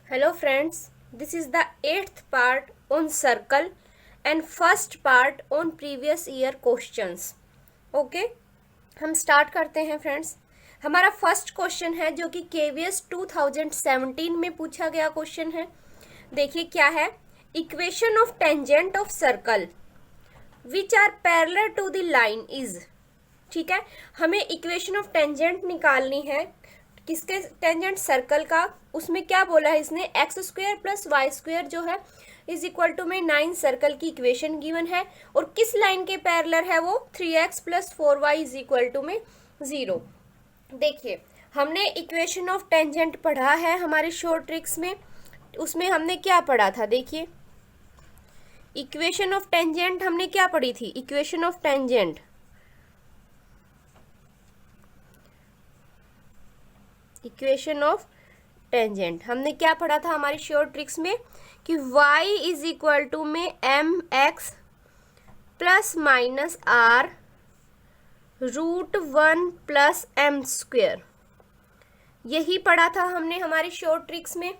Hello friends, this is the 8th part on circle and first part on previous year questions. Okay हम start करते हैं friends. हमारा first question है जो कि KVS 2017 में पूछा गया क्वेश्चन है। देखिए क्या है, equation of tangent of circle which are parallel to the line is. ठीक है, हमें इक्वेशन ऑफ टेंजेंट निकालनी है। किसके टेंजेंट? सर्कल का। उसमें क्या बोला है इसने, X square plus Y square जो है इज इक्वल टू में 9 सर्कल की इक्वेशन गिवन है और किस लाइन के पैरेलल है वो 3x plus 4y is equal to में 0। देखिए हमने इक्वेशन ऑफ टेंजेंट पढ़ा है हमारे शॉर्ट ट्रिक्स में, उसमें हमने क्या पढ़ा था। देखिए इक्वेशन ऑफ टेंजेंट हमने क्या पढ़ी थी, इक्वेशन ऑफ टेंजेंट हमने क्या पढ़ा था हमारी शॉर्ट ट्रिक्स में कि y इज इक्वल टू में mx plus minus r √1 plus m square, यही पढ़ा था हमने हमारी शॉर्ट ट्रिक्स में।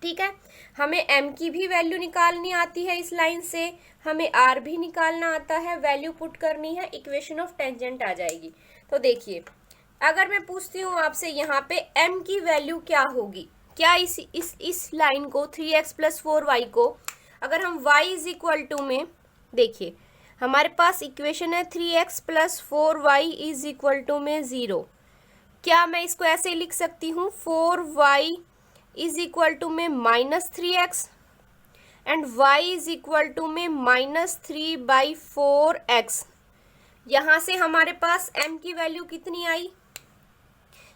ठीक है, हमें m की भी वैल्यू निकालनी आती है इस लाइन से, हमें r भी निकालना आता है, वैल्यू पुट करनी है, इक्वेशन ऑफ टेंजेंट आ जाएगी। तो देखिए अगर मैं पूछती हूँ आपसे यहाँ पे m की वैल्यू क्या होगी, क्या इस लाइन को 3x प्लस 4y को अगर हम y इज इक्वल टू में, देखिए हमारे पास इक्वेशन है 3x plus 4y is equal to में 0। क्या मैं इसको ऐसे लिख सकती हूँ 4y इज इक्वल टू में -3x and y is equal to में -3/4x। यहाँ से हमारे पास m की वैल्यू कितनी आई,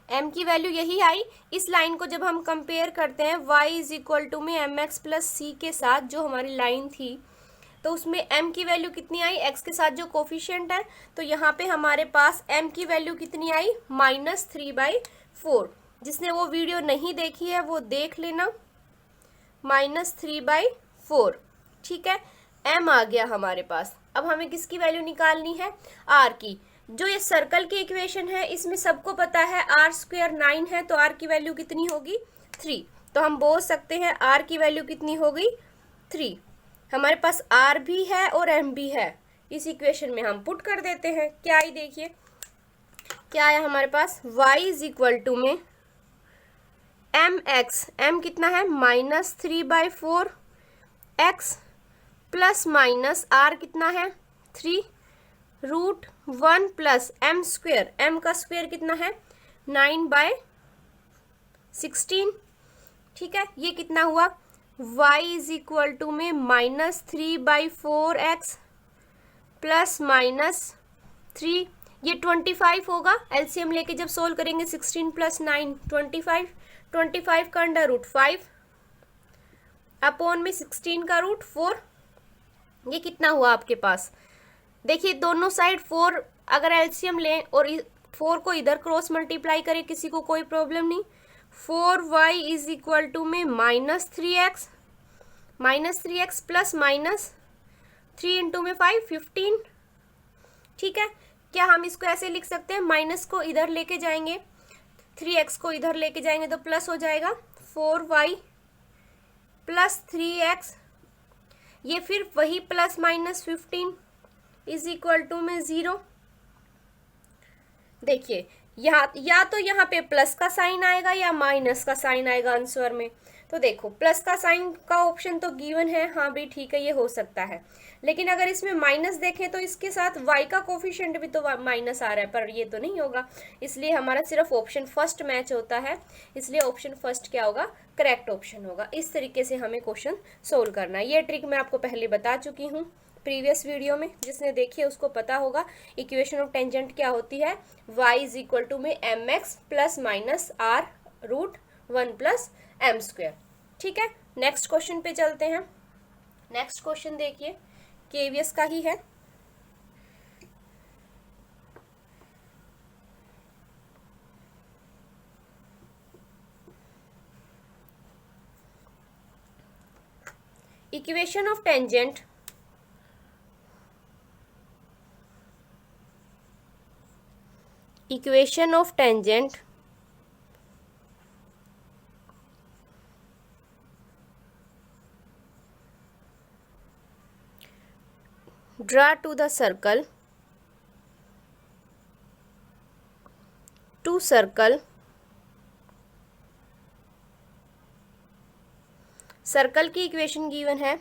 m की वैल्यू यही आई। इस लाइन को जब हम कंपेयर करते हैं y इज इक्वल टू में mx प्लस c के साथ जो हमारी लाइन थी, तो उसमें m की वैल्यू कितनी आई, x के साथ जो कोफिशिएंट है, तो यहाँ पे हमारे पास m की वैल्यू कितनी आई -3/4। जिसने वो वीडियो नहीं देखी है वो देख लेना, -3/4। ठीक है, m आ गया हमारे पास। अब हमें किसकी वैल्यू निकालनी है, r की। जो ये सर्कल की इक्वेशन है इसमें सबको पता है r स्क्वायर 9 है, तो r की वैल्यू कितनी होगी 3। तो हम बोल सकते हैं r की वैल्यू कितनी होगी 3। हमारे पास r भी है और m भी है, इस इक्वेशन में हम पुट कर देते हैं। क्या आई, देखिए क्या आया हमारे पास, y इज इक्वल टू में mx, m कितना है -3/4 x प्लस माइनस r कितना है 3 √1 प्लस m स्क्वेयर, m का स्क्वेयर कितना है 9/16। ठीक है, ये कितना हुआ, y इज इक्वल टू में -3/4x प्लस -3, ये 25 होगा। एलसीएम लेके जब सोल्व करेंगे 16 प्लस 9 25 का √5 अपॉन में 16 का √4, ये कितना हुआ आपके पास। देखिए दोनों साइड 4 अगर एलसीएम लें और 4 को इधर क्रॉस मल्टीप्लाई करें, किसी को कोई प्रॉब्लम नहीं। 4y इज इक्वल टू में -3x प्लस -3 इंटू में 5 15। ठीक है, क्या हम इसको ऐसे लिख सकते हैं, माइनस को इधर लेके जाएंगे, 3x को इधर लेके जाएंगे तो प्लस हो जाएगा 4y प्लस 3x, ये फिर वही प्लस -15 इज इक्वल टू में 0। देखिए यहाँ या तो यहाँ पे प्लस का साइन आएगा या माइनस का साइन आएगा आंसर में। तो देखो प्लस का साइन का ऑप्शन तो गिवन है, हाँ भी ठीक है ये हो सकता है, लेकिन अगर इसमें माइनस देखें तो इसके साथ y का कोफिशिएंट भी तो माइनस आ रहा है, पर ये तो नहीं होगा, इसलिए हमारा सिर्फ ऑप्शन फर्स्ट मैच होता है, इसलिए ऑप्शन फर्स्ट क्या होगा, करेक्ट ऑप्शन होगा। इस तरीके से हमें क्वेश्चन सोल्व करना है। ये ट्रिक मैं आपको पहले बता चुकी हूँ प्रीवियस वीडियो में, जिसने देखी है उसको पता होगा इक्वेशन ऑफ टेंजेंट क्या होती है, y इज इक्वल टू में mx plus minus r √1 plus m square. ठीक है, नेक्स्ट क्वेश्चन पे चलते हैं। नेक्स्ट क्वेश्चन देखिए केवीएस का ही है। Equation of tangent draw to the circle, to circle, circle की इक्वेशन गिवन है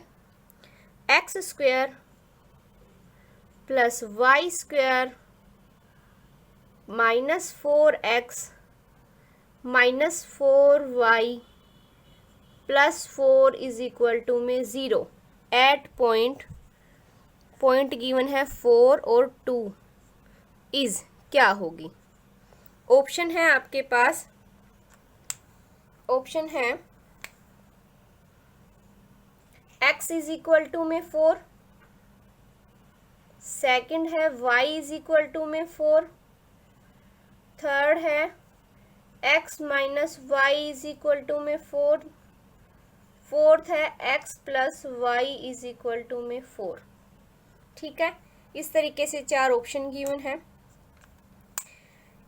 X square plus Y square minus 4x minus 4y plus 4 is equal to में 0 एट पॉइंट, पॉइंट गिवन है 4 और 2 is क्या होगी। ऑप्शन है आपके पास, option है x इज इक्वल टू में 4, सेकंड है y इज इक्वल टू में 4, थर्ड है x minus Y is equal to में 4, फोर्थ है x plus Y is equal to में 4। ठीक है, इस तरीके से 4 ऑप्शन गिवन है।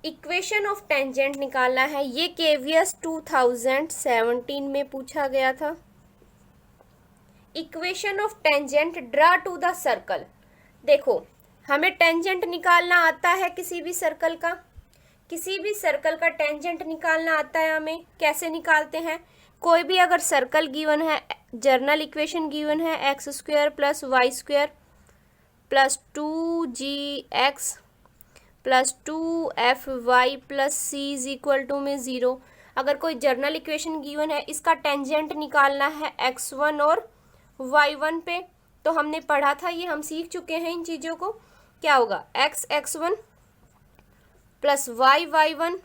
इक्वेशन ऑफ टेंजेंट निकालना है, ये केवीएस 2017 में पूछा गया था। Equation of tangent draw to the circle, देखो हमें टेंजेंट निकालना आता है किसी भी सर्कल का, किसी भी सर्कल का टेंजेंट निकालना आता है हमें। कैसे निकालते हैं, कोई भी अगर सर्कल गिवन है, जर्नल इक्वेशन गिवन है X square plus Y square plus 2gx plus 2fy plus c is equal to में 0। अगर कोई जर्नल इक्वेशन गिवन है, इसका टेंजेंट निकालना है x1 और y1 पे, तो हमने पढ़ा था, ये हम सीख चुके हैं इन चीज़ों को। क्या होगा, x1 प्लस y1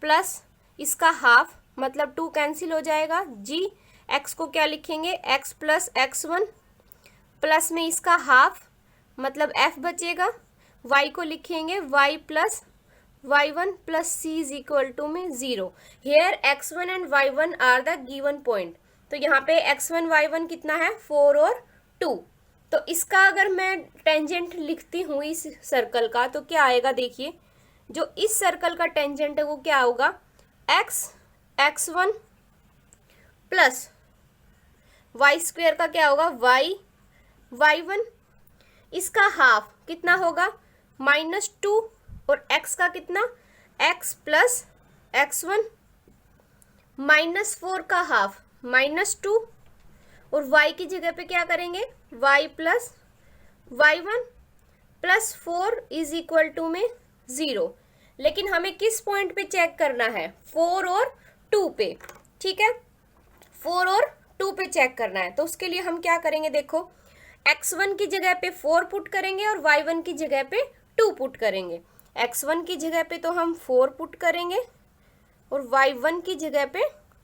प्लस इसका हाफ, मतलब 2 कैंसिल हो जाएगा, g x को क्या लिखेंगे x प्लस x1 प्लस में इसका हाफ, मतलब f बचेगा, y को लिखेंगे y plus y1 plus c is equal to में 0। Here x1 and y1 are the given point, तो यहाँ पे x1 y1 कितना है 4 और 2। तो इसका अगर मैं टेंजेंट लिखती हूँ इस सर्कल का, तो क्या आएगा, देखिए जो इस सर्कल का टेंजेंट है वो क्या होगा, x1 प्लस वाई स्क्वायर का क्या होगा y1, इसका हाफ कितना होगा -2 और x का कितना x प्लस x1 -4 का हाफ -2 और y की जगह पे क्या करेंगे y plus y1 plus 4 is equal to में 0। लेकिन हमें किस पॉइंट पे चेक करना है, 4 और 2 पे। ठीक है, 4 और 2 पे चेक करना है, तो उसके लिए हम क्या करेंगे, देखो x1 की जगह पे 4 पुट करेंगे और y1 की जगह पे 2 पुट करेंगे। x1 की जगह पे तो हम 4 पुट करेंगे और y1 की जगह पे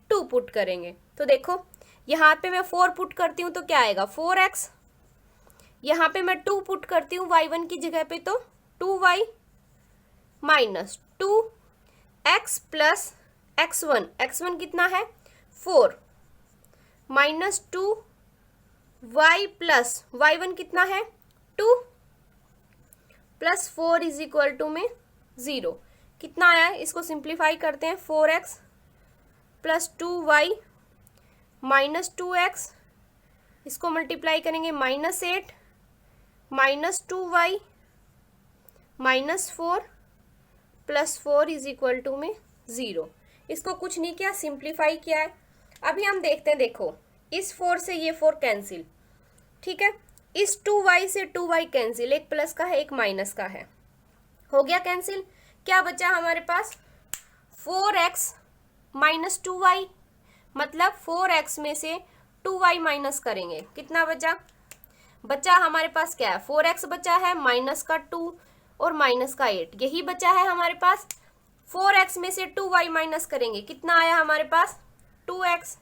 2 पुट करेंगे। तो देखो यहाँ पे मैं 4 पुट करती हूँ तो क्या आएगा 4x, यहाँ पे मैं 2 पुट करती हूँ y1 की जगह पे तो 2y minus 2x plus x1, x1 कितना है 4 माइनस 2y प्लस y1 कितना है 2 प्लस 4 इज इक्वल टू में 0। कितना आया है, इसको सिंप्लीफाई करते हैं, 4x plus 2y minus 2x, इसको मल्टीप्लाई करेंगे -8 minus 2y minus 4 plus 4 is equal to में 0। इसको कुछ नहीं किया, सिंप्लीफाई किया है। अभी हम देखते हैं, देखो इस 4 से ये 4 कैंसिल, ठीक है, इस 2y से 2y कैंसिल, एक प्लस का है एक माइनस का है, हो गया कैंसिल। क्या बचा हमारे पास 4x माइनस 2y, मतलब 4x में से 2y माइनस करेंगे, कितना बचा हमारे पास क्या है 4x बचा है, माइनस का 2 और माइनस का 8, यही बचा है हमारे पास। 4x में से 2y माइनस करेंगे, कितना आया हमारे पास 2x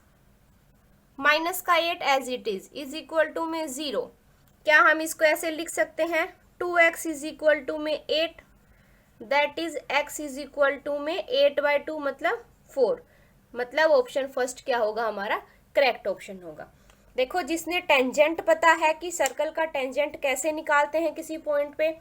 माइनस का 8 as it is equal to में 0। क्या हम इसको ऐसे लिख सकते हैं 2x इज इक्वल टू में 8, that is x is equal to में 8/2 मतलब 4, मतलब ऑप्शन फर्स्ट क्या होगा हमारा करेक्ट ऑप्शन होगा। देखो जिसने टेंजेंट पता है कि सर्कल का टेंजेंट कैसे निकालते हैं किसी पॉइंट पे,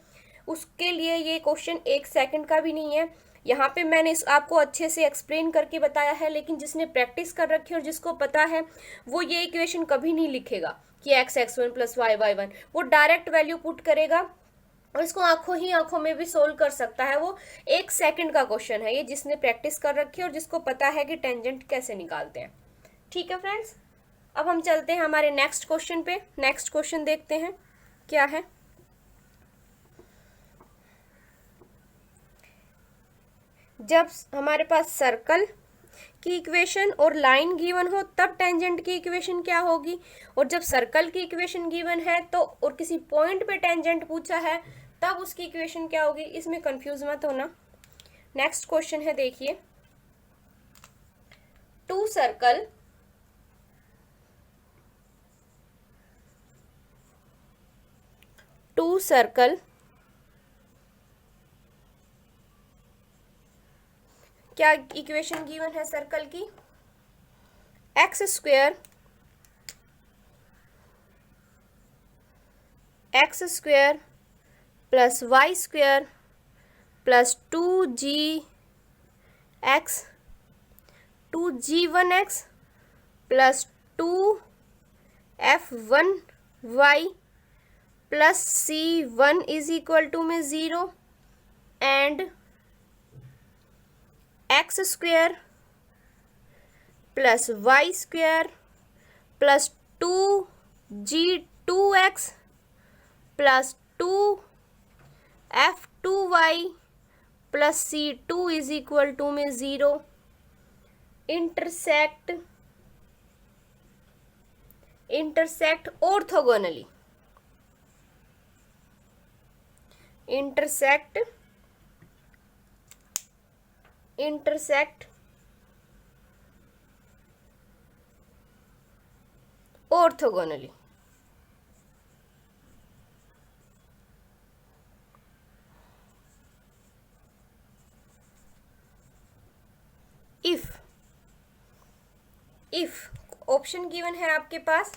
उसके लिए ये क्वेश्चन 1 सेकंड का भी नहीं है। यहाँ पे मैंने आपको अच्छे से एक्सप्लेन करके बताया है, लेकिन जिसने प्रैक्टिस कर रखी है और जिसको पता है वो ये इक्वेशन कभी नहीं लिखेगा, कि x1 प्लस y1, वो डायरेक्ट वैल्यू पुट करेगा और इसको आंखों ही आंखों में भी सोल्व कर सकता है। वो 1 सेकंड का क्वेश्चन है ये, जिसने प्रैक्टिस कर रखी है और जिसको पता है कि टेंजेंट कैसे निकालते हैं। ठीक है फ्रेंड्स, अब हम चलते हैं हमारे नेक्स्ट क्वेश्चन पे। नेक्स्ट क्वेश्चन देखते हैं क्या है। जब हमारे पास सर्कल की इक्वेशन और लाइन गिवन हो तब टेंजेंट की इक्वेशन क्या होगी, और जब सर्कल की इक्वेशन गिवन है तो और किसी पॉइंट पे टेंजेंट पूछा है तब उसकी इक्वेशन क्या होगी। इसमें कंफ्यूज मत होना। नेक्स्ट क्वेश्चन है, देखिए, टू सर्कल क्या इक्वेशन गिवन है सर्कल की, x² plus y² plus 2g1x plus 2f1y plus c1 is equal to में 0 and x² plus y² plus 2g2x plus 2f2y plus c2 is equal to में 0 intersect orthogonally. Intersect orthogonally. If option given है आपके पास,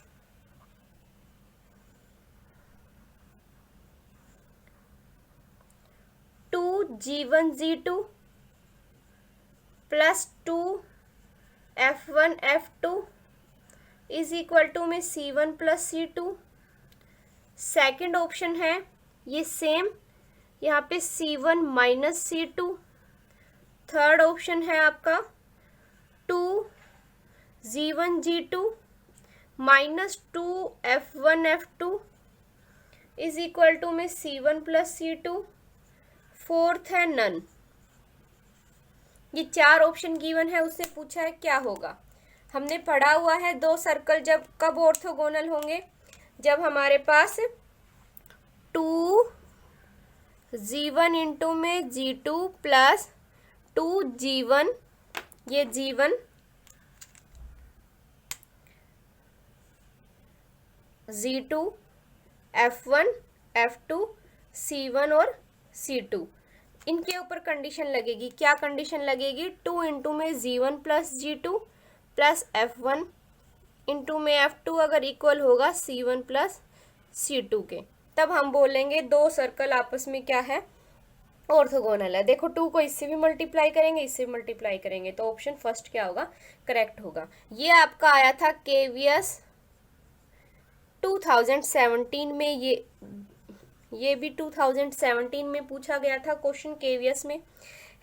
two g1 plus 2f1 is equal to में c1 plus c2। Second option है ये same, यहाँ पे c1 minus c2। Third option है आपका 2g1 minus 2f1 is equal to में c1 प्लस c2। फोर्थ है नन। ये 4 ऑप्शन गिवन है, उससे पूछा है क्या होगा। हमने पढ़ा हुआ है दो सर्कल जब कब ऑर्थोगोनल होंगे, जब हमारे पास 2g1 इंटू में g2 प्लस 2g1, ये g1 g2 f1 f2 c1 और c2, इनके ऊपर कंडीशन लगेगी। क्या कंडीशन लगेगी, 2 इंटू में g1 plus g2 plus f1 into में f2 अगर इक्वल होगा c1 प्लस c2 के, तब हम बोलेंगे दो सर्कल आपस में क्या है, ऑर्थोगोनल है। देखो 2 को इससे भी मल्टीप्लाई करेंगे, इससे भी मल्टीप्लाई करेंगे, तो ऑप्शन फर्स्ट क्या होगा, करेक्ट होगा। ये आपका आया था KVS 2017 में, ये भी 2017 में पूछा गया था क्वेश्चन, KVS में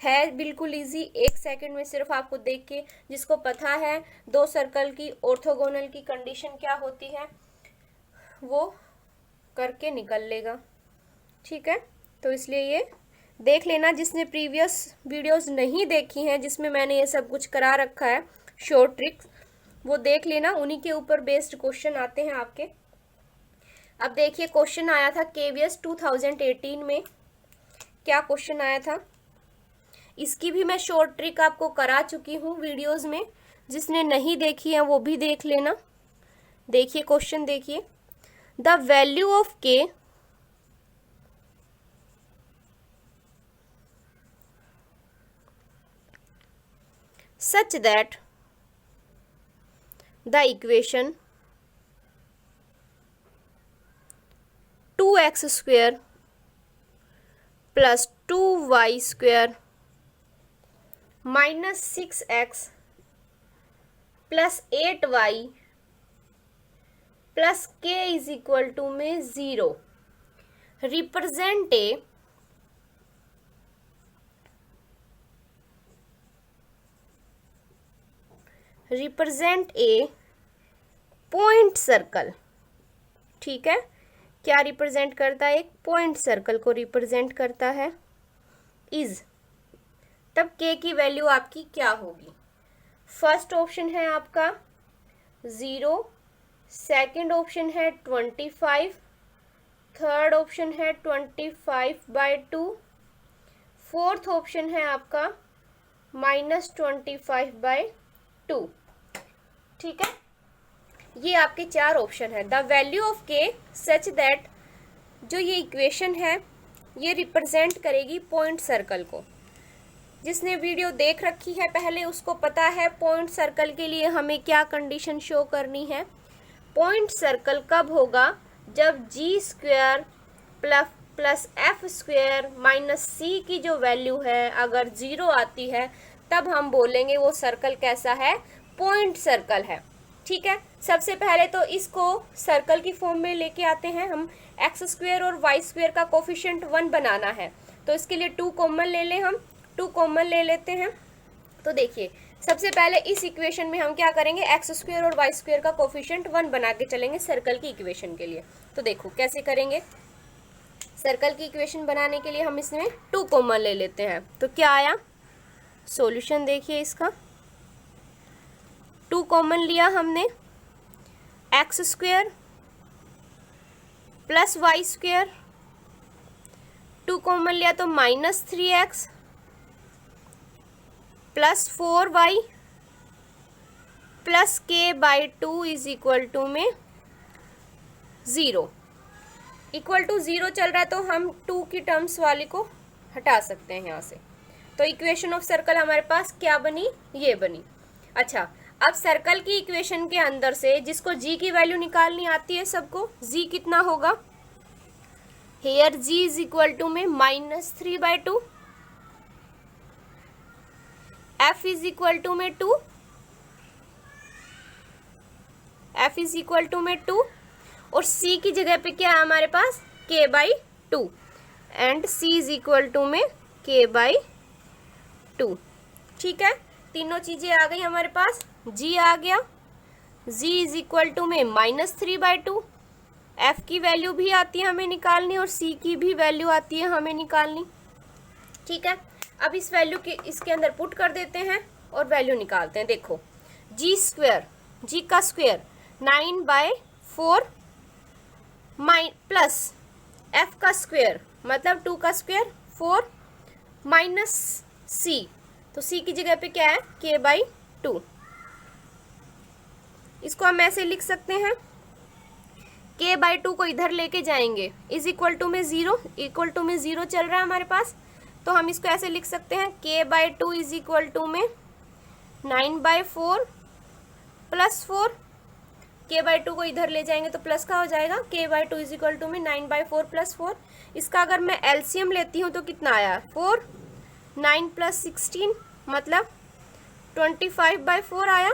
है। बिल्कुल इजी, 1 सेकंड में सिर्फ आपको देख के, जिसको पता है दो सर्कल की ऑर्थोगोनल की कंडीशन क्या होती है वो करके निकल लेगा। ठीक है, तो इसलिए ये देख लेना, जिसने प्रीवियस वीडियोस नहीं देखी हैं जिसमें मैंने ये सब कुछ करा रखा है शॉर्ट ट्रिक्स, वो देख लेना, उन्हीं के ऊपर बेस्ड क्वेश्चन आते हैं आपके। अब देखिए क्वेश्चन आया था KVS 2018 में, क्या क्वेश्चन आया था, इसकी भी मैं शॉर्ट ट्रिक आपको करा चुकी हूँ वीडियोस में, जिसने नहीं देखी है वो भी देख लेना। देखिए क्वेश्चन, देखिए, the value of K such that the equation 2x square plus 2y square minus 6x plus 8y plus के इज इक्वल टू में 0। Represent a point circle. ठीक है, क्या रिप्रेजेंट करता है? एक पॉइंट सर्कल को रिप्रेजेंट करता है। इज, तब के की वैल्यू आपकी क्या होगी? फर्स्ट ऑप्शन है आपका 0, सेकंड ऑप्शन है 25, थर्ड ऑप्शन है 25/2, फोर्थ ऑप्शन है आपका -25/2। ठीक है, ये आपके चार ऑप्शन है। द वैल्यू ऑफ के सच दैट, जो ये इक्वेशन है ये रिप्रेजेंट करेगी पॉइंट सर्कल को। जिसने वीडियो देख रखी है पहले उसको पता है पॉइंट सर्कल के लिए हमें क्या कंडीशन शो करनी है। पॉइंट सर्कल कब होगा? जब g² plus f² minus c की जो वैल्यू है अगर 0 आती है तब हम बोलेंगे वो सर्कल कैसा है? पॉइंट सर्कल है। ठीक है, सबसे पहले तो इसको सर्कल की फॉर्म में लेके आते हैं हम। x² और y² का कोफिशिएंट 1 बनाना है तो इसके लिए 2 कॉमन ले लें हम। 2 कॉमन ले लेते हैं तो देखिए सबसे पहले इस इक्वेशन में हम क्या करेंगे? x² और y² का कोफिशिएंट 1 बना के चलेंगे सर्कल की इक्वेशन के लिए। तो देखो कैसे करेंगे। सर्कल की इक्वेशन बनाने के लिए हम इसमें 2 कॉमन ले लेते हैं तो क्या आया? सॉल्यूशन देखिए इसका। 2 कॉमन लिया हमने, x² प्लस y², 2 कॉमन लिया तो -3x plus 4y plus k/2 is equal to में 0। इक्वल टू 0 चल रहा है तो हम 2 की टर्म्स वाले को हटा सकते हैं यहाँ से। तो इक्वेशन ऑफ सर्कल हमारे पास क्या बनी? ये बनी। अच्छा, अब सर्कल की इक्वेशन के अंदर से जिसको g की वैल्यू निकालनी आती है सबको, g कितना होगा? Here g is equal to में -3/2, f इज इक्वल टू में 2, f इज इक्वल टू में 2 और c की जगह पे क्या है हमारे पास? k/2 and c is equal to में k/2। ठीक है, तीनों चीजें आ गई हमारे पास। g आ गया, g इज इक्वल टू में -3/2, f की वैल्यू भी आती है हमें निकालनी और c की भी वैल्यू आती है हमें निकालनी। ठीक है, अब इस वैल्यू के इसके अंदर पुट कर देते हैं और वैल्यू निकालते हैं। देखो g का स्क्वायर 9/4 प्लस f का स्क्वायर मतलब 2 का स्क्वायर 4 माइनस c, तो c की जगह पे क्या है? k/2। इसको हम ऐसे लिख सकते हैं, k/2 को इधर लेके जाएंगे इज इक्वल टू में 0, इक्वल टू में 0 चल रहा है हमारे पास तो हम इसको ऐसे लिख सकते हैं k/2 इज इक्वल टू में 9/4 प्लस 4। k/2 को इधर ले जाएंगे तो प्लस का हो जाएगा, k/2 इज इक्वल टू में 9/4 प्लस 4। इसका अगर मैं एलसीएम लेती हूँ तो कितना आया? 4, 9 प्लस 16 मतलब 25/4 आया।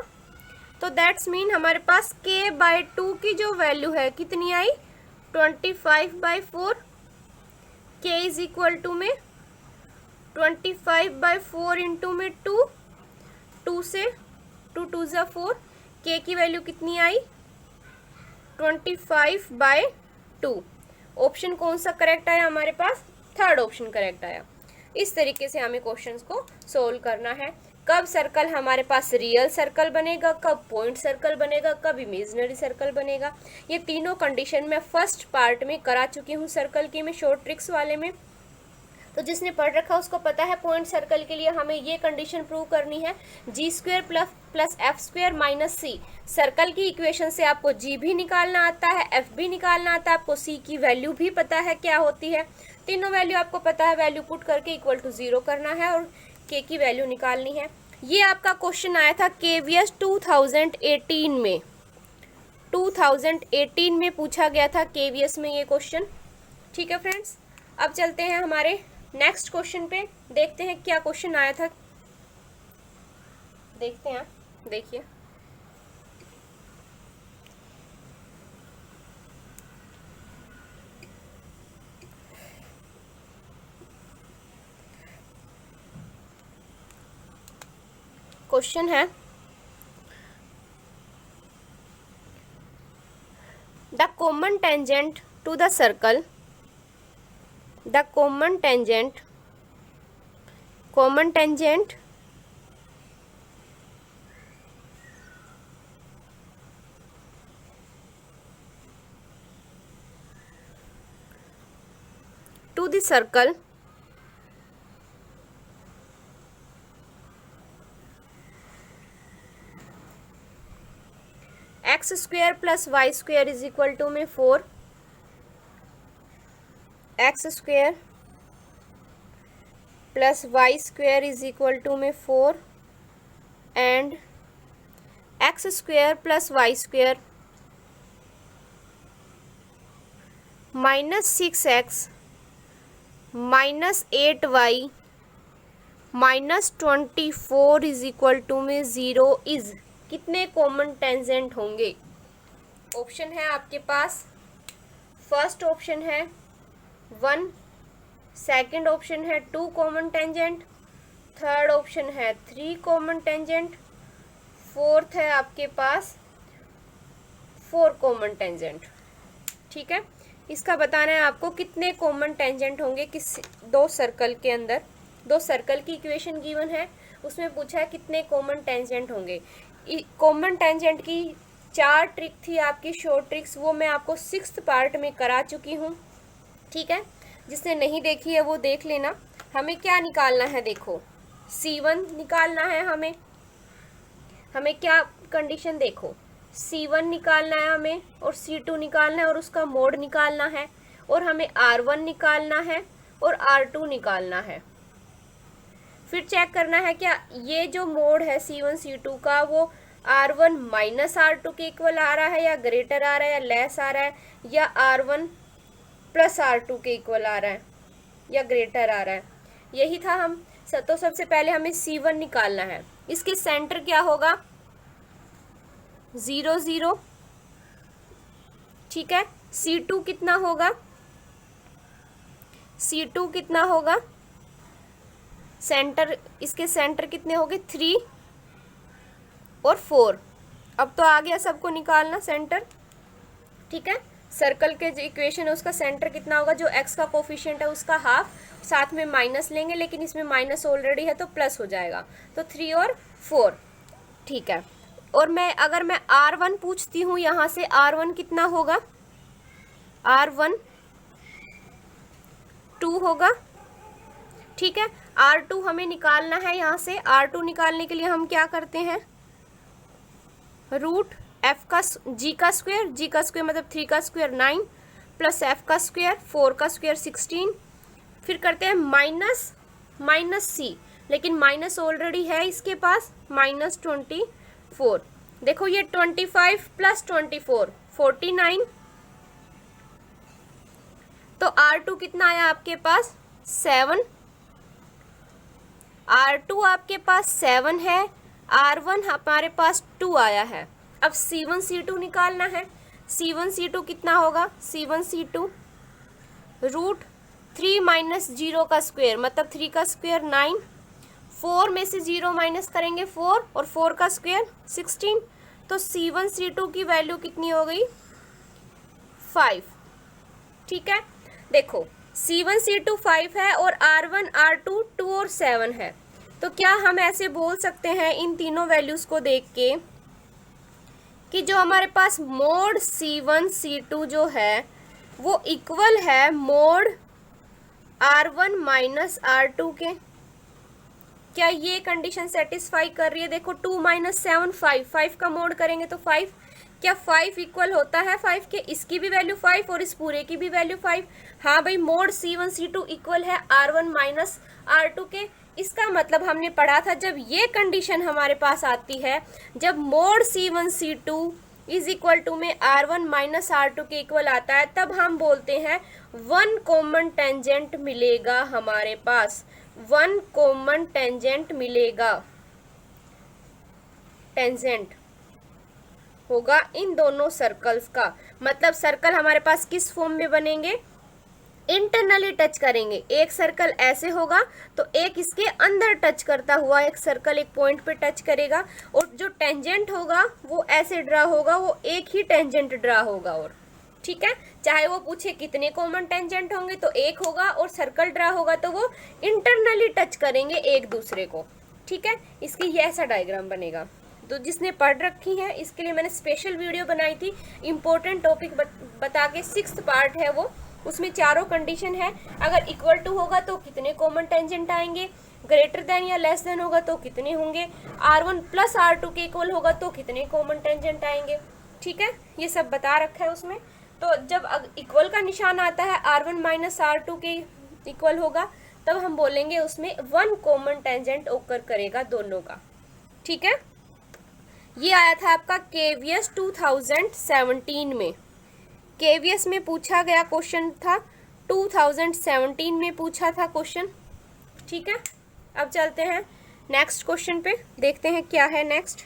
तो दैट्स मीन हमारे पास k/2 की जो वैल्यू है कितनी आई? 25/4। k इज इक्वल टू में 25/4 इंटू में 2, 2 से 2 2 ज़ा 4, k की वैल्यू कितनी आई? 25/2। ऑप्शन कौन सा करेक्ट आया हमारे पास? थर्ड ऑप्शन करेक्ट आया। इस तरीके से हमें क्वेश्चंस को सोल्व करना है। कब सर्कल हमारे पास रियल सर्कल बनेगा, कब पॉइंट सर्कल बनेगा, कब इमेजिनरी सर्कल बनेगा, ये तीनों कंडीशन मैं फर्स्ट पार्ट में करा चुकी हूँ सर्कल की में, शॉर्ट ट्रिक्स वाले में। तो जिसने पढ़ रखा उसको पता है पॉइंट सर्कल के लिए हमें ये कंडीशन प्रूव करनी है, g² plus f² minus c। Circle की इक्वेशन से आपको g भी निकालना आता है, f भी निकालना आता है, आपको c की वैल्यू भी पता है क्या होती है। तीनों वैल्यू आपको पता है, वैल्यू पुट करके इक्वल टू 0 करना है और k की वैल्यू निकालनी है। ये आपका क्वेश्चन आया था KVS 2018 में, 2018 में पूछा गया था KVS में ये क्वेश्चन। ठीक है फ्रेंड्स, अब चलते हैं हमारे नेक्स्ट क्वेश्चन पे, देखते हैं क्या क्वेश्चन आया था, देखते हैं। देखिए क्वेश्चन है the common tangent to the circle, the common tangent to the circle x square plus y square is equal to में 4, x square plus y square is equal to में 4 and x square plus y square minus 6x minus 8y minus 24 is equal to में 0 is कितने common tangent होंगे? Option है आपके पास, first option है 1, second option है 2 कॉमन टेंजेंट, थर्ड ऑप्शन है 3 कॉमन टेंजेंट, फोर्थ है आपके पास 4 कॉमन टेंजेंट। ठीक है, इसका बताना है आपको कितने कॉमन टेंजेंट होंगे किस दो सर्कल के अंदर। दो सर्कल की इक्वेशन गिवन है, उसमें पूछा है कितने कॉमन टेंजेंट होंगे। कॉमन टेंजेंट की 4 ट्रिक थी आपकी शॉर्ट ट्रिक्स, वो मैं आपको 6th पार्ट में करा चुकी हूँ। ठीक है, जिसने नहीं देखी है वो देख लेना। हमें क्या निकालना है, देखो C1 निकालना है हमें क्या कंडीशन, देखो C1 निकालना है हमें और C2 निकालना है और उसका मोड निकालना है, और हमें R1 निकालना है और R2 निकालना है। फिर चेक करना है क्या ये जो मोड है C1 C2 का वो R1 माइनस R2 के इक्वल आ रहा है या ग्रेटर आ रहा है या लेस आ रहा है, या R1 प्लस R2 के इक्वल आ रहा है या ग्रेटर आ रहा है। यही था हम तो सबसे पहले हमें C1 निकालना है। इसके सेंटर क्या होगा 0 0। ठीक है, C2 कितना होगा, C2 कितना होगा, सेंटर इसके सेंटर कितने हो गए 3 और 4। अब तो आ गया सबको निकालना सेंटर। ठीक है, सर्कल के जो इक्वेशन है उसका सेंटर कितना होगा, जो x का कोफिशिएंट है उसका हाफ, साथ में माइनस लेंगे लेकिन इसमें माइनस ऑलरेडी है तो प्लस हो जाएगा, तो 3 और 4। ठीक है, और अगर मैं R1 पूछती हूँ यहाँ से, R1 कितना होगा, R1 2 होगा। ठीक है, R2 हमें निकालना है यहाँ से। R2 निकालने के लिए हम क्या करते हैं, रूट f का g का स्क्वायर मतलब 3 का स्क्वायर 9 प्लस f का स्क्वायर 4 का स्क्वायर 16, फिर करते हैं माइनस c, लेकिन माइनस ऑलरेडी है इसके पास, माइनस 24। देखो ये 25 प्लस 24 49, तो R2 कितना आया आपके पास 7। R2 आपके पास 7 है, R1 हमारे पास 2 आया है। अब C1 C2 निकालना है। C1 C2 कितना होगा, C1 C2 रूट 3 माइनस 0 का स्क्वायर मतलब 3 का स्क्वायर 9, 4 में से 0 माइनस करेंगे 4 और 4 का स्क्वायर 16, तो C1 C2 की वैल्यू कितनी हो गई 5। ठीक है, देखो C1 C2 5 है और R1 R2 2 और 7 है, तो क्या हम ऐसे बोल सकते हैं इन तीनों वैल्यूज को देख के कि जो हमारे पास मोड C1 C2 जो है वो इक्वल है मोड R1 माइनस R2 के। क्या ये कंडीशन सेटिस्फाई कर रही है? देखो 2 माइनस 7 5 का मोड करेंगे तो 5, क्या 5 इक्वल होता है 5 के? इसकी भी वैल्यू 5 और इस पूरे की भी वैल्यू 5। हाँ भाई, मोड C1 C2 इक्वल है R1 माइनस R2 के। इसका मतलब हमने पढ़ा था जब ये कंडीशन हमारे पास आती है, जब mode C1 C2 is equal to में R1 माइनस R2 के इक्वल आता है, तब हम बोलते हैं 1 कॉमन टेंजेंट मिलेगा हमारे पास, 1 कॉमन टेंजेंट मिलेगा, टेंजेंट होगा इन दोनों सर्कल्स का। मतलब सर्कल हमारे पास किस फॉर्म में बनेंगे, इंटरनली टच करेंगे। एक सर्कल ऐसे होगा तो एक इसके अंदर टच करता हुआ एक सर्कल एक पॉइंट पे टच करेगा, और जो टेंजेंट होगा वो ऐसे ड्रा होगा, वो एक ही टेंजेंट ड्रा होगा। और ठीक है, चाहे वो पूछे कितने कॉमन टेंजेंट होंगे तो एक होगा, और सर्कल ड्रा होगा तो वो इंटरनली टच करेंगे एक दूसरे को। ठीक है, इसकी ये ऐसा डायग्राम बनेगा। तो जिसने पढ़ रखी है इसके लिए मैंने स्पेशल वीडियो बनाई थी, इम्पोर्टेंट टॉपिक बता के, 6th पार्ट है वो, उसमें चारों कंडीशन है। अगर इक्वल टू होगा तो कितने कॉमन टेंजेंट आएंगे, ग्रेटर देन या लेस देन होगा तो कितने होंगे, R1 प्लस R2 के इक्वल होगा तो कितने कॉमन टेंजेंट आएंगे। ठीक है, ये सब बता रखा है उसमें। तो जब इक्वल का निशान आता है R1 माइनस R2 के इक्वल होगा, तब हम बोलेंगे उसमें 1 कॉमन टेंजेंट ओकर करेगा दोनों का। ठीक है, ये आया था आपका KVS 2017 में। KVS में पूछा गया क्वेश्चन था, 2017 में पूछा था क्वेश्चन। ठीक है, अब चलते हैं नेक्स्ट क्वेश्चन पे, देखते हैं क्या है नेक्स्ट।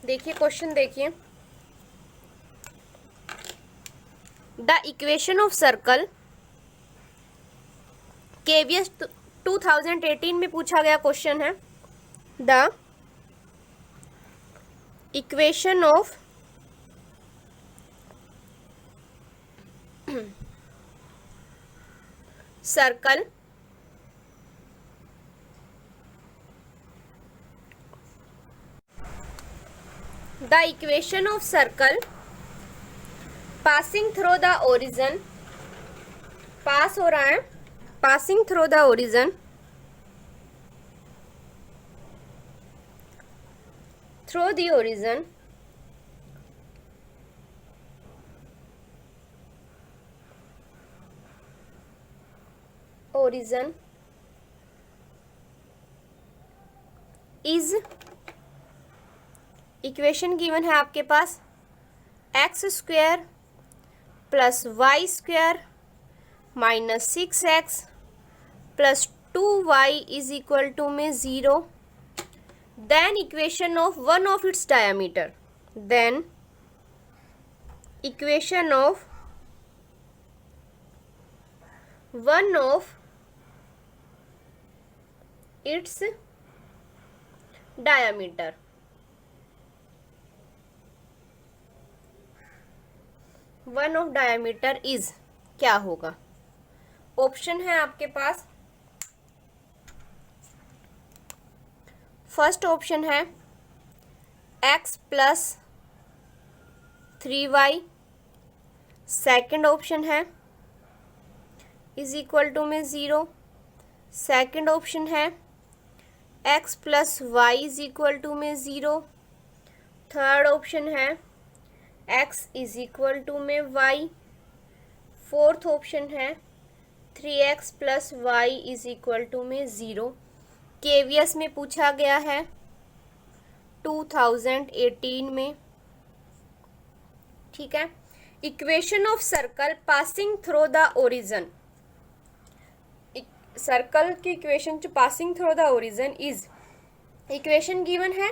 देखिए क्वेश्चन देखिए, the equation of circle, KVS 2018 में पूछा गया क्वेश्चन है, the equation of circle the equation of circle passing through the origin, pass हो रहा है, passing through the origin through the origin origin is, equation given है आपके पास x square plus Y square minus 6x plus 2y is equal to में 0। Then equation of one of its diameter, then equation of one of its diameter, one of diameter is क्या होगा। Option है आपके पास, first option है x plus 3y, second option है is equal to में 0, second option है x plus Y is equal to में 0, थर्ड ऑप्शन है x इज इक्वल टू में y, फोर्थ ऑप्शन है 3x plus Y is equal to में 0। KVS में पूछा गया है 2018 में। ठीक है, equation of circle passing through the origin, circle की इक्वेशन जो passing through the origin is, equation given है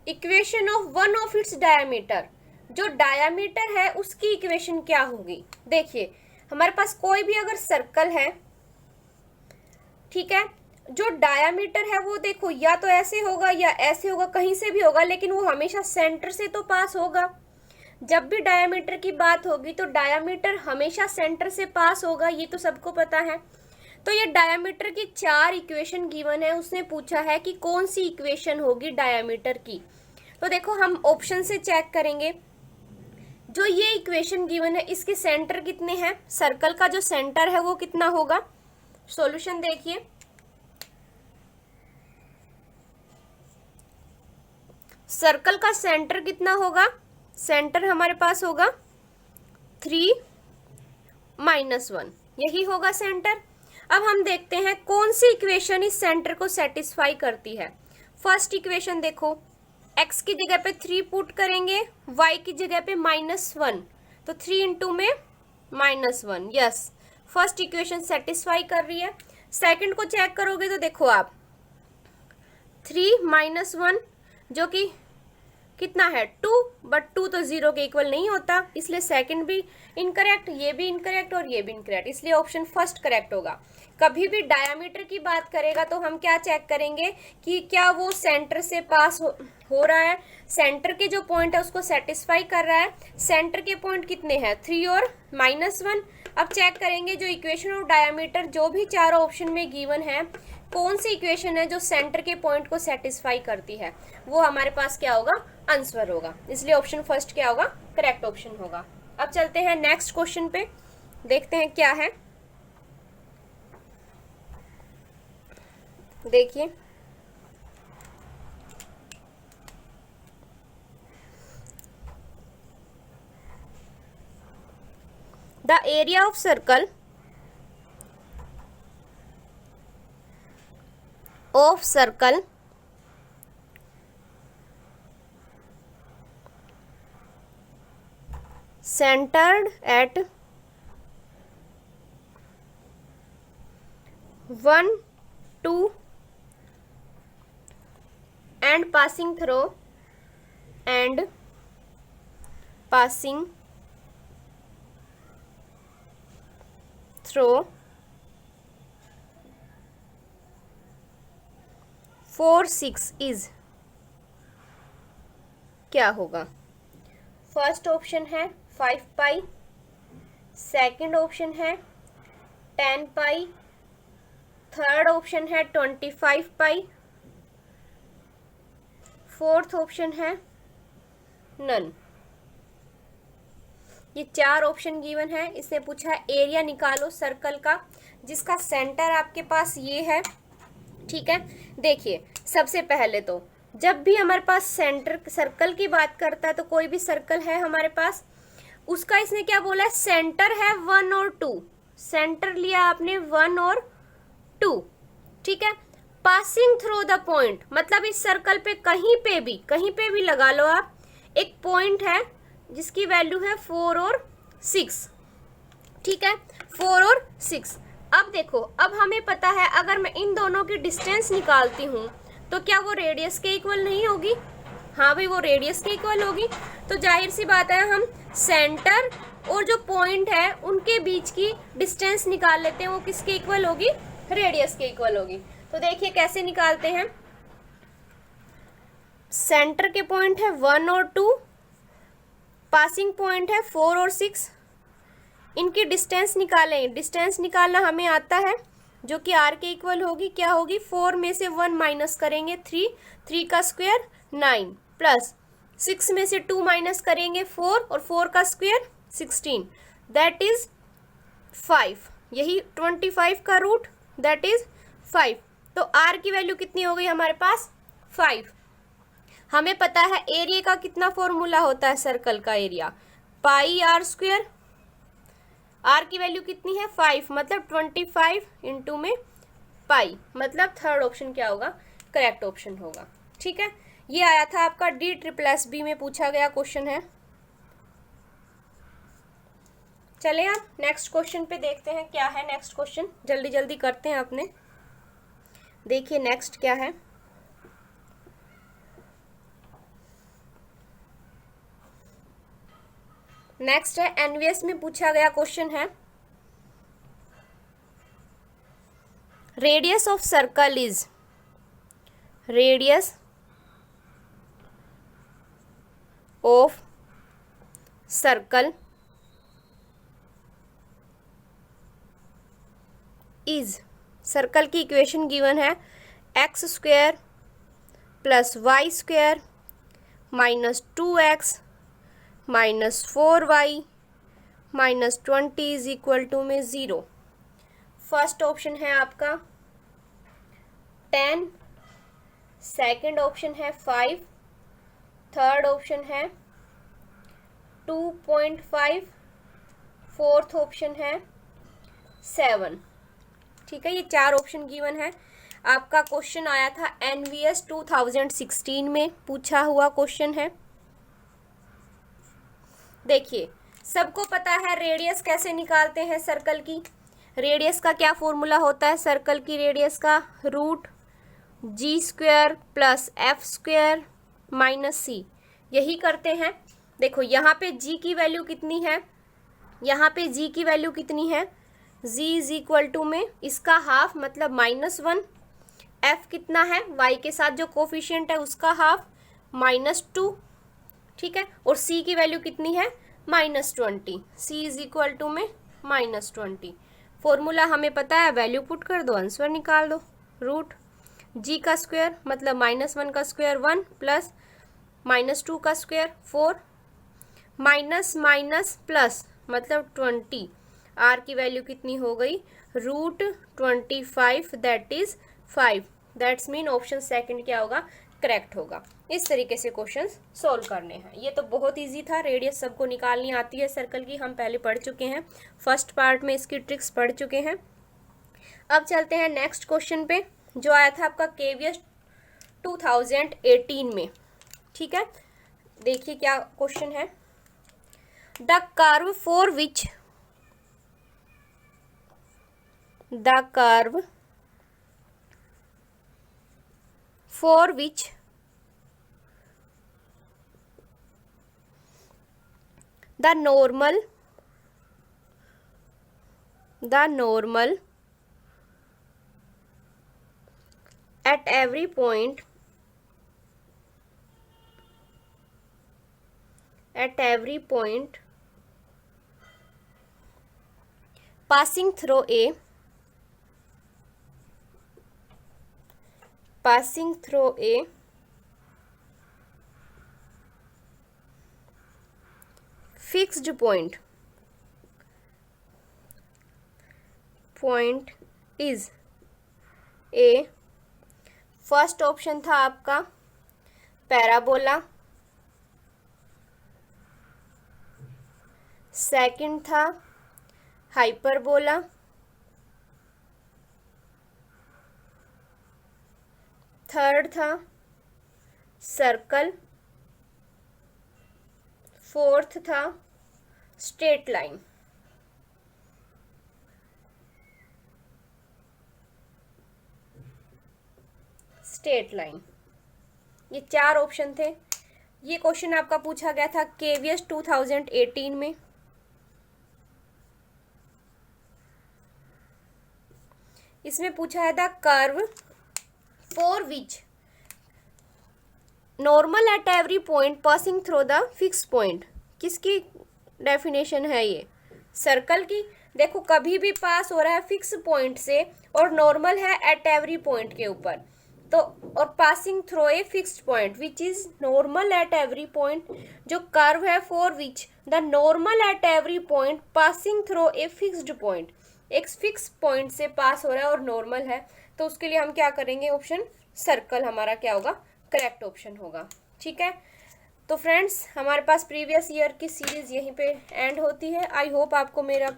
equation of one of its diameter, जो डायमीटर है उसकी इक्वेशन क्या होगी। देखिए हमारे पास कोई भी अगर सर्कल है, ठीक है, जो डायमीटर है वो देखो या तो ऐसे होगा या ऐसे होगा, कहीं से भी होगा, लेकिन वो हमेशा सेंटर से तो पास होगा। जब भी डायमीटर की बात होगी तो डायमीटर हमेशा सेंटर से पास होगा, ये तो सबको पता है। तो ये डायमीटर की 4 इक्वेशन गिवन है, उसने पूछा है कि कौन सी इक्वेशन होगी डायमीटर की। तो देखो हम ऑप्शन से चेक करेंगे, जो ये इक्वेशन गिवन है इसके सेंटर कितने हैं, सर्कल का जो सेंटर है वो कितना होगा। सॉल्यूशन देखिए, सर्कल का सेंटर कितना होगा, सेंटर हमारे पास होगा 3 - 1, यही होगा सेंटर। अब हम देखते हैं कौन सी इक्वेशन इस सेंटर को सेटिस्फाई करती है। फर्स्ट इक्वेशन देखो, x की जगह पे 3 पुट करेंगे, y की जगह पे -1, तो 3 इंटू में -1, यस, फर्स्ट इक्वेशन सेटिस्फाई कर रही है। सेकंड को चेक करोगे तो देखो आप 3 - 1 जो कि कितना है 2, बट 2 तो 0 के इक्वल नहीं होता, इसलिए सेकंड भी इनकरेक्ट, ये भी इनकरेक्ट और ये भी इनकरेक्ट, इसलिए ऑप्शन फर्स्ट करेक्ट होगा। कभी भी डायामीटर की बात करेगा तो हम क्या चेक करेंगे कि क्या वो सेंटर से पास हो रहा है, सेंटर के जो पॉइंट है उसको सेटिस्फाई कर रहा है। सेंटर के पॉइंट कितने हैं 3 और -1। अब चेक करेंगे जो इक्वेशन ऑफ डायामीटर जो भी चारों ऑप्शन में गिवन है, कौन सी इक्वेशन है जो सेंटर के पॉइंट को सेटिस्फाई करती है, वो हमारे पास क्या होगा आंसर होगा। इसलिए ऑप्शन फर्स्ट क्या होगा करेक्ट ऑप्शन होगा। अब चलते हैं नेक्स्ट क्वेश्चन पे, देखते हैं क्या है। देखिए the area of circle centered at 1, 2 and passing through 4, 6 is क्या होगा। फर्स्ट ऑप्शन है 5 पाई, सेकंड ऑप्शन है 10 पाई, थर्ड ऑप्शन है 25 पाई, फोर्थ ऑप्शन है नन। ये 4 ऑप्शन गिवन है। इसने पूछा है एरिया निकालो सर्कल का जिसका सेंटर आपके पास ये है, ठीक है। देखिए सबसे पहले तो जब भी हमारे पास सेंटर सर्कल की बात करता है तो कोई भी सर्कल है हमारे पास, उसका इसने क्या बोला है सेंटर है 1 और 2, सेंटर लिया आपने 1 और 2, ठीक है। पासिंग थ्रू द पॉइंट मतलब इस सर्कल पे कहीं पे भी लगा लो आप, एक पॉइंट है जिसकी वैल्यू है 4 और 6, ठीक है 4 और 6। अब देखो अब हमें पता है अगर मैं इन दोनों की डिस्टेंस निकालती हूँ तो क्या वो रेडियस के इक्वल नहीं होगी। हाँ भाई वो रेडियस के इक्वल होगी। तो जाहिर सी बात है हम सेंटर और जो पॉइंट है उनके बीच की डिस्टेंस निकाल लेते हैं, वो किसके इक्वल होगी रेडियस के इक्वल होगी। तो देखिए कैसे निकालते हैं। सेंटर के पॉइंट है 1 और 2, पासिंग पॉइंट है 4 और 6, इनकी डिस्टेंस निकालें। डिस्टेंस निकालना हमें आता है जो कि r के इक्वल होगी, क्या होगी 4 में से 1 माइनस करेंगे 3, 3 का स्क्वायर 9 प्लस 6 में से 2 माइनस करेंगे 4 और 4 का स्क्वायर 16, दैट इज 5। यही 25 का रूट दैट इज 5। तो r की वैल्यू कितनी हो गई हमारे पास 5। हमें पता है एरिया का कितना फॉर्मूला होता है सर्कल का area pi r square, r की वैल्यू कितनी है 5 मतलब 25 इंटू में पाई, मतलब थर्ड ऑप्शन क्या होगा करेक्ट ऑप्शन होगा, ठीक है। ये आया था आपका D++B में पूछा गया क्वेश्चन है। चले आप नेक्स्ट क्वेश्चन पे देखते हैं क्या है नेक्स्ट क्वेश्चन, जल्दी जल्दी करते हैं अपने। देखिए नेक्स्ट क्या है। नेक्स्ट है एनवीएस में पूछा गया क्वेश्चन है radius of circle is, radius of circle is, circle की इक्वेशन गिवन है x square plus Y square minus 2x minus 4y minus 20 is equal to में 0। फर्स्ट ऑप्शन है आपका 10, सेकंड ऑप्शन है 5, थर्ड ऑप्शन है 2.5, fourth option है 7, ठीक है। ये 4 ऑप्शन गिवन है। आपका क्वेश्चन आया था एनवीएस 2016 में पूछा हुआ क्वेश्चन है। देखिए सबको पता है रेडियस कैसे निकालते हैं सर्कल की। रेडियस का क्या फॉर्मूला होता है सर्कल की रेडियस का, root g² plus f² minus सी, यही करते हैं। देखो यहाँ पे जी की वैल्यू कितनी है, यहाँ पे जी की वैल्यू कितनी है, जी इज इक्वल टू में इसका हाफ मतलब -1, एफ कितना है, वाई के साथ जो कोफिशिएंट है उसका हाफ -2, ठीक है, और सी की वैल्यू कितनी है -20, सी इज इक्वल टू में -20। फॉर्मूला हमें पता है, वैल्यू पुट कर दो, आंसर निकाल दो। रूट जी का स्क्वायर मतलब -1 का स्क्वायर 1 प्लस -2 का स्क्वायर 4 माइनस माइनस प्लस मतलब 20, आर की वैल्यू कितनी हो गई √25, that is 5। That's mean option second क्या होगा, करेक्ट होगा। इस तरीके से क्वेश्चंस सॉल्व करने हैं। ये तो बहुत इजी था, रेडियस सबको निकालनी आती है सर्कल की, हम पहले पढ़ चुके हैं, फर्स्ट पार्ट में इसकी ट्रिक्स पढ़ चुके हैं। अब चलते हैं नेक्स्ट क्वेश्चन पे, जो आया था आपका KVS 2018 में, ठीक है। देखिए क्या क्वेश्चन है, the curve for which the normal at every point passing through a fixed point is a, first option था आपका पैराबोला, सेकंड था हाइपरबोला, थर्ड था सर्कल, फोर्थ था स्ट्रेट लाइन। ये चार ऑप्शन थे। ये क्वेश्चन आपका पूछा गया था KVS 2018 में। इसमें पूछा है the curve for which normal at every point passing through the fix point. किसकी डेफिनेशन है ये, सर्कल की। देखो कभी भी पास हो रहा है फिक्स पॉइंट से और नॉर्मल है एट एवरी पॉइंट के ऊपर, तो और passing through a fixed point which is normal at every point. जो कर्व है for which the normal at every point passing through a fixed point, एक फिक्स पॉइंट से पास हो रहा है और नॉर्मल है, तो उसके लिए हम क्या करेंगे, ऑप्शन सर्कल हमारा क्या होगा, करेक्ट ऑप्शन होगा। ठीक है, तो फ्रेंड्स हमारे पास प्रीवियस ईयर की सीरीज यहीं पे एंड होती है। आई होप आपको मेरा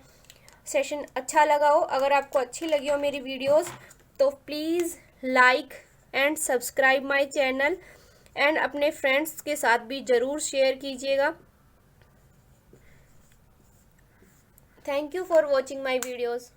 सेशन अच्छा लगा हो। अगर आपको अच्छी लगी हो मेरी वीडियोस तो please like and subscribe my channel and अपने फ्रेंड्स के साथ भी ज़रूर शेयर कीजिएगा। Thank you for watching my videos.